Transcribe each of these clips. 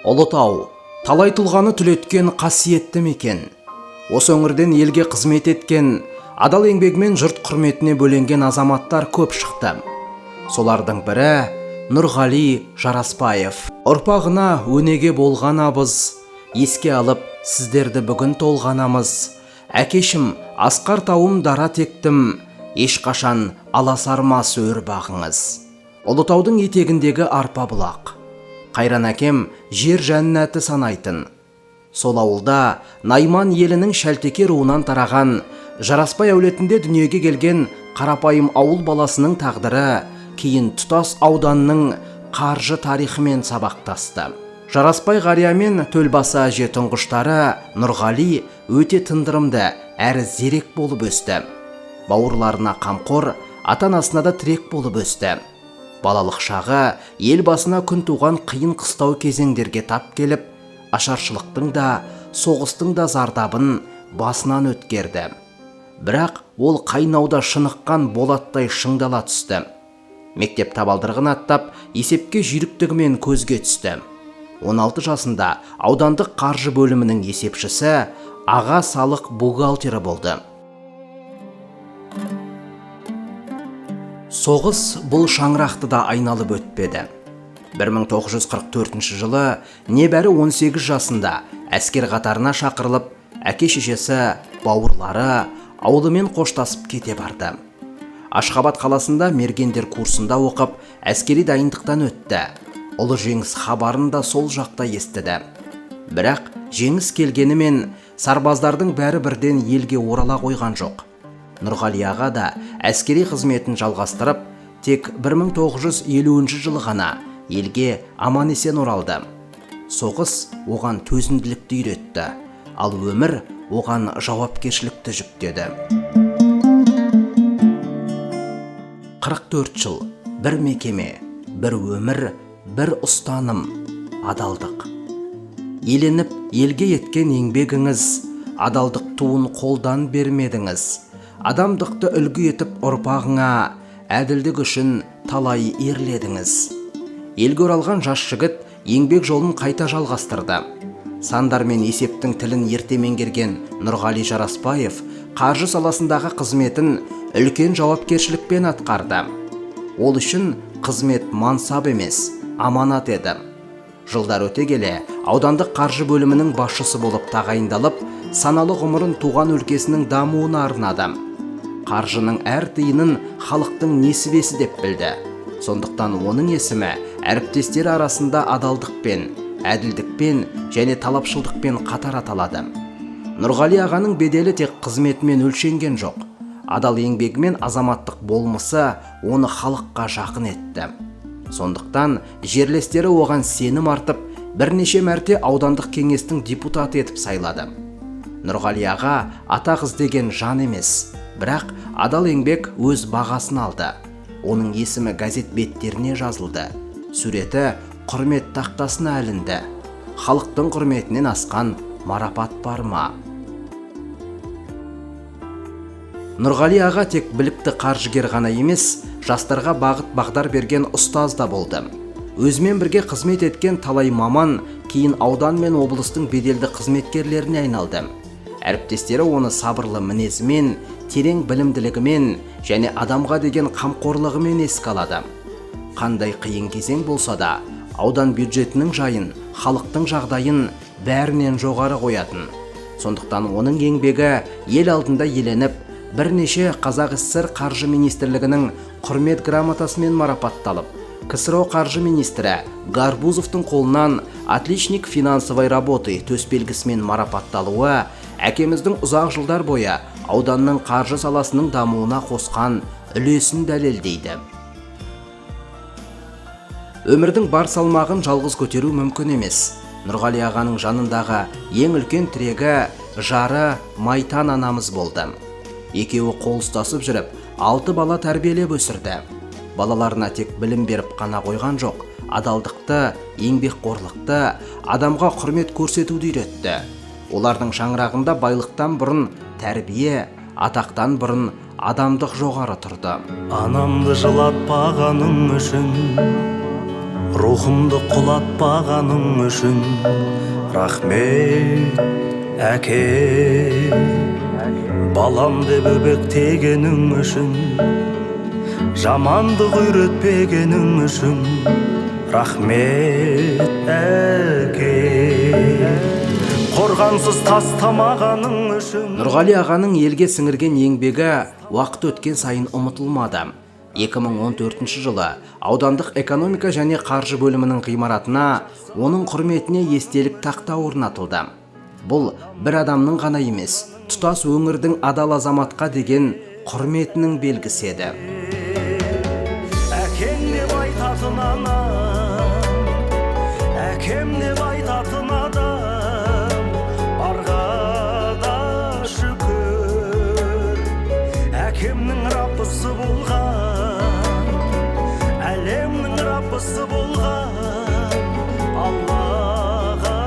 Ұлытау, талай тұлғаны түлеткен қасиетті мекен. Осы өңірден елге қызмет еткен, адал еңбегімен жұрт құрметіне бөленген азаматтар көп шықты. Солардың бірі Нұрғали Жарасбаев. Ұрпағына өнеге болған абыз, еске алып сіздерді бүгін толғанамыз. Әкешім, асқар тауым дара тектім, ешқашан аласармас өр бағыңыз. Ұлытаудың етегіндегі арпа бұлақ. Қайран әкем жер жәннаты санайтын. Сол ауылда Найман елінің шәлтеке руынан тараған, Жарасбай әулетінде дүниеге келген қарапайым ауыл баласының тағдыры кейін тұтас ауданның қаржы тарихымен сабақтасты. Жарасбай қария мен Төлбасы әже тұңғыштары Нұрғали өте тындырымды әрі зерек болып өсті. Бауырларына қамқор, ата-анасына да тірек болып өсті. Балалық шағы ел басына күн туған қиын қыстау кезеңдерге тап келіп, ашаршылықтың да, соғыстың да зардабын басынан өткерді. Бірақ ол қайнауда шыныққан болаттай шыңдала түсті. Мектеп табалдырығын аттап, есепке жүйріктігімен көзге түсті. 16 жасында аудандық қаржы бөлімінің есепшісі, аға салық бухгалтері болды. Соғыс бұл шаңырақты да айналып өтпеді. 1944 жылы небәрі 18 жасында әскер қатарына шақырылып, әке-шешесі, бауырлары ауылымен қоштасып кете барды. Ашхабад қаласында мергендер курсында оқып, әскери дайындықтан өтті. Ұлы жеңіс хабарын да сол жақта естіді. Бірақ жеңіс келгенімен сарбаздардың бәрі бірден елге орала қойған жоқ. Нұрғали аға да әскери қызметін жалғастырып, тек 1950 жылы ғана елге аман-есен оралды. Соғыс оған төзімділікті үйретті, ал өмір оған жауапкершілікті жүктеді. 44 жыл, бір мекеме, бір өмір, бір ұстаным, адалдық. Еленіп елге еткен еңбегіңіз, адалдық туын қолдан бермедіңіз. Адамдықты үлгі етіп ұрпағыңа, әділдік үшін талай ерледіңіз. Елге оралған жас жігіт еңбек жолын қайта жалғастырды. Сандар мен есептің тілін ерте меңгерген Нұрғали Жарасбаев қаржы саласындағы қызметін үлкен жауапкершілікпен атқарды. Ол үшін қызмет мансап емес, аманат еді. Жылдар өте келе аудандық қаржы бөлімінің басшысы болып тағайындалып, саналы ғұмырын туған өлкесінің дамуына арнады. Қаржының әр тиынын халықтың несібесі деп білді. Сондықтан оның есімі әріптестері арасында адалдықпен, әділдікпен және талапшылдықпен қатар аталады. Нұрғали ағаның беделі тек қызметімен өлшенген жоқ. Адал еңбегімен азаматтық болмысы оны халыққа жақын етті. Сондықтан жерлестері оған сенім артып, бірнеше мәрте аудандық кеңестің депутаты етіп сайлады. Нұрғали аға атақ іздеген жан емес, бірақ адал еңбек өз бағасын алды. Оның есімі газет беттеріне жазылды. Суреті құрмет тақтасына ілінді. Халықтың құрметінен асқан марапат бар ма? Нұрғали аға тек білікті қаржыгер ғана емес, жастарға бағыт бағдар берген ұстаз да болды. Өзімен бірге қызмет еткен талай маман кейін аудан мен облыстың беделді қызметкерлеріне айналды. Әріптестері оны сабырлы мінезімен, терең білімділігімен және адамға деген қамқорлығымен еске алады. Қандай қиын кезең болса да, аудан бюджетінің жайын, халықтың жағдайын бәрінен жоғары қоятын. Сондықтан оның еңбегі ел алдында еленіп, бірнеше Қазақ СССР қаржы министрлігінің құрмет грамотасымен марапатталып, КСРО қаржы министрі Гарбузовтың қолынан отличник финансовой работы төсбелгісімен марапатталуы әкеміздің ұзақ жылдар бойы ауданның қаржы саласының дамуына қосқан үлесін дәлелдейді. Өмірдің бар салмағын жалғыз көтеру мүмкін емес. Нұрғали ағаның жанындағы ең үлкен тірегі жары Майтан анамыз болды. Екеуі қол ұстасып жүріп, 6 бала тәрбиелеп өсірді. Балаларына тек білім беріп қана қойған жоқ, адалдықты, еңбекқорлықты, адамға құрмет көрсетуді үйретті. Олардың шаңырағында байлықтан бұрын тәрбие, атақтан бұрын адамдық жоғары тұрды. Анамды жылатпағаным үшін рухымды құлатпағаның үшін рахмет әке. Балам деп өбектегенің үшін, жамандық үйретпегенің үшін рахмет әке. Қорғансыз тастамағаның үшін. Нұрғали ағаның елге сіңірген еңбегі уақыт өткен сайын ұмытылмады. 2014 жылы аудандық экономика және қаржы бөлімінің ғимаратына оның құрметіне естелік тақта орнатылды. Бұл бір адамның ғана емес, тұтас өңірдің адал азаматқа деген құрметінің белгісі еді. Әкем деп айтатын анам, әкем деп айтатын адам, барға да шүкір. Әкемнің раббысы болған, әлемнің раббысы болған, Аллаға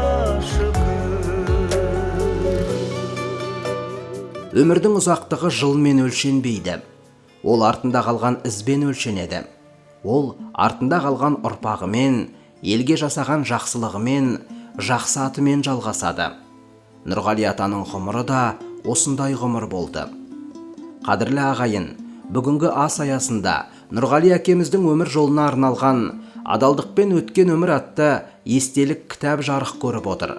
шүкір. Өмірдің ұзақтығы жылмен өлшенбейді. Ол артында қалған ізбен өлшенеді. Ол артында қалған ұрпағымен, елге жасаған жақсылығымен, жақсы атымен жалғасады. Нұрғали атаның ғұмыры да осындай ғұмыр болды. Қадірлі ағайын, бүгінгі ас аясында Нұрғали әкеміздің өмір жолына арналған «Адалдықпен өткен өмір» атты естелік кітап жарық көріп отыр.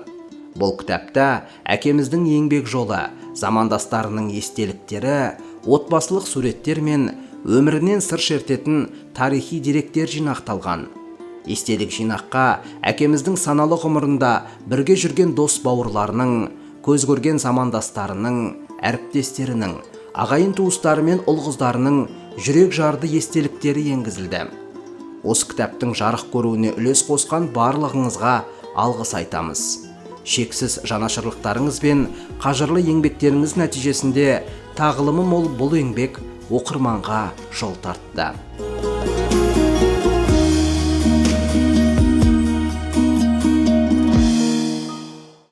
Бұл кітапта әкеміздің еңбек жолы, замандастарының естеліктері, отбасылық суреттер мен өмірінен сыр шертетін тарихи деректер жинақталған. Естелік жинаққа әкеміздің саналы ғұмырында бірге жүрген дос бауырларының, көз көрген замандастарының, әріптестерінің, ағайын туыстары мен ұл-қыздарының жүрек жарды естеліктері енгізілді. Осы кітаптың жарық көруіне үлес қосқан барлығыңызға алғыс айтамыз. Шексіз жанашырлықтарыңыз бен қажырлы еңбектеріңіз нәтижесінде тағылымы мол бұл еңбек оқырманға жол тартты.